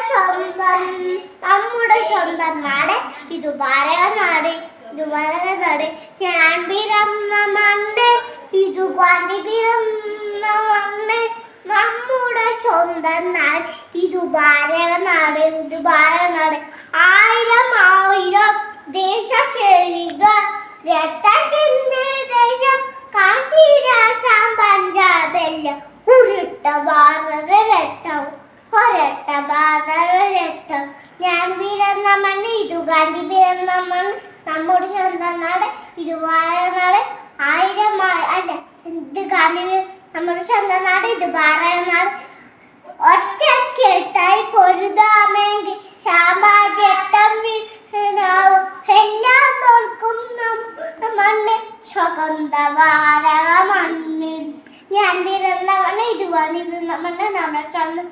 സ്വന്തം നമ്മുടെ സ്വന്തം നാട് ഇത് ഭാരതനാട് ഇത് ഭാരതനാട് ഞാൻ പിറന്ന മണ്ണ് ഇത് ഗാന്ധി പിറന്ന മണ്ണ് നമ്മുടെ സ്വന്തം നാട് ഇത് ഭാരതനാട് ഇത് ഭാരതനാട് ആയിരം ആയിരം ദേശശേരികൾ രക്തം ചിന്തി ദേശം കാശിരാശാം പഞ്ചാബെല്ലാം ഉരുട്ട ഭാരത രക്തം ഒരട്ട ഭാരത രക്തം ഞാൻ പിറന്ന മണ്ണ് ഇത് ഗാന്ധി പിറന്ന മണ്ണ് നമ്മുടെ സ്വന്തം നാട് ഇത് ഭാരതനാട് ആയിരം അല്ല ഇത് ഗാന്ധി നമ്മുടെ സ്വന്തം നാട് ഇത് ഭാരതനാട് ഒറ്റക്കെട്ടായി പൊരുതാമെങ്കിൽ സാമ്രാജ്യത്വം എല്ലാം തോൽക്കും മണ്ണ് സ്വതന്ത്ര ഭാരത മണ്ണിൽ ഞാൻ പിറന്ന മണ്ണ് ഇത് ഗാന്ധി പിറന്ന മണ്ണ് നമ്മുടെ സ്വന്തം